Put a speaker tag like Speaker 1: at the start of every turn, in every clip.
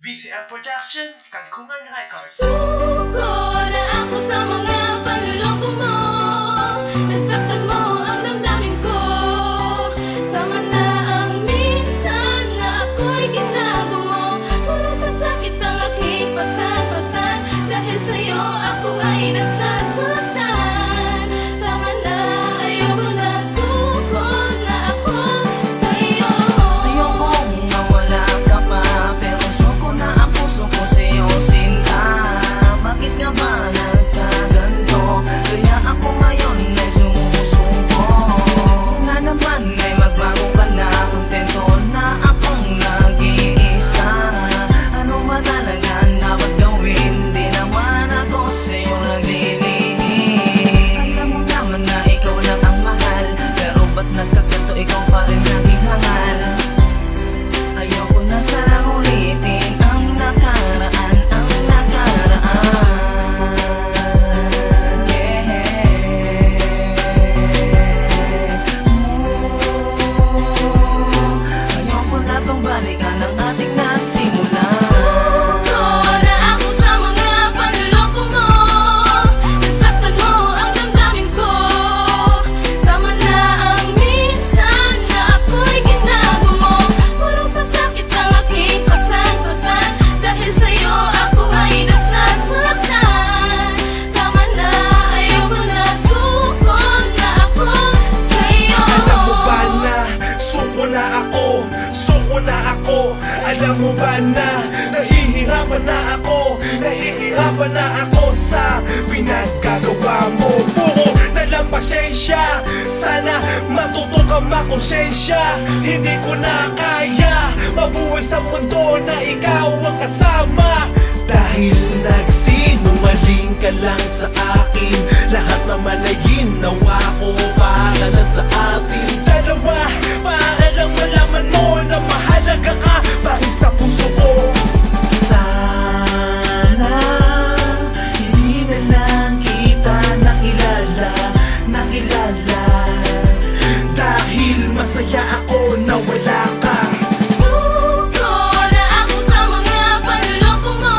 Speaker 1: BCL Production, Kagkungan Records.
Speaker 2: Suko na ako sa mga panluloko mo. Nasaktan mo ang damdamin ko. Tama na ang minsan na ako'y ginago mo. Puro pasakit ang aking pasan-pasan. Dahil sa'yo ako ay nasasaktan. Tama na, ayoko na, suko na ako sa'yo.
Speaker 3: Ayokong mawala ka pa, pero suko na ako, suko sa'yo sinta. Bakit ka ba nagkaganto? Kaya ako ngayon ay sumusuko. Sana naman ay magbago ka na, kontento na akong nag-iisa. Ano ba talaga dapat gawin? Di naman ako sa'yo naglilihim. Alam mo naman na ikaw lang ang mahal, pero ba't nagkaganto ikaw pa rin naging hangal? Ayoko na sanang ulitin ang nakaraan, ang nakaraan. Yeah. Ayoko na bang balikan ang ating nasimulan.
Speaker 2: Suko na ako sa mga panluloko mo. Nasaktan mo ang damdamin ko. Tama na ang minsan na ako'y ginago mo. Puro pasakit ang aking pasan-pasan. Dahil sa'yo ako ay nasasaktan. Tama na, ayoko na, suko na ako sa'yo.
Speaker 1: Alam mo ba na suko na ako? Suko na ako. Alam mo ba na nahihirapan na ako? Nahihirapan na ako sa pinagkagawa mo. Puro na lang pasensya. Sana matuto ka makonsensya. Hindi ko na kaya mabuhay sa mundo na ikaw ang kasama. Dahil nagsinungaling ka lang sa akin. Lahat naman ay ginawa ko para lang sa atin dalawa. Para lang malaman mo na mahalaga ka bahit sa puso ko. Sana hindi na lang kita nakilala. Dahil masaya ako na wala ka.
Speaker 2: Suko na ako sa mga panluloko mo.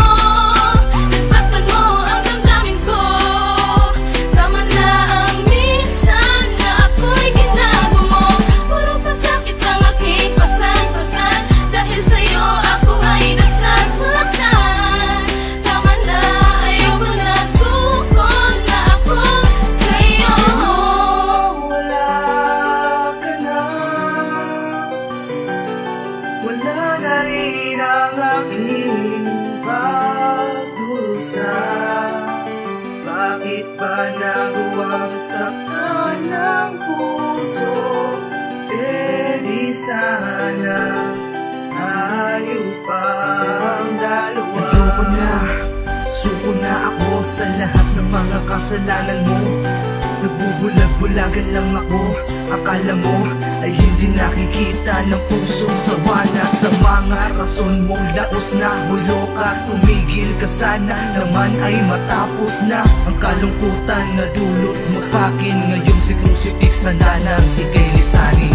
Speaker 2: Nasaktan mo ang damdamin ko. Tama na ang minsan na ako'y ginago mo. Puro pasakit ang aking pasan-pasan. Dahil sa'yo ako ay nasasaktan. Tama na, ayoko na, suko na ako sa'yo.
Speaker 3: Wala ka na, wala na rin ang aking pagdurusa. Bakit ba naguwang saktan ng puso? Di sana tayo pang dalawa. Ayoko na, suko na ako sa lahat ng mga kasalanan mo. Nagbubulag-bulagan lang ako. Akala mo ay hindi nakikita ng puso. Sawa na sa mga rason mong laos na. Hulo ka, tumigil ka sana naman ay matapos na ang kalungkutan na dulot mo sa'kin. Ngayong si Crucifix na nang ikay lisanin.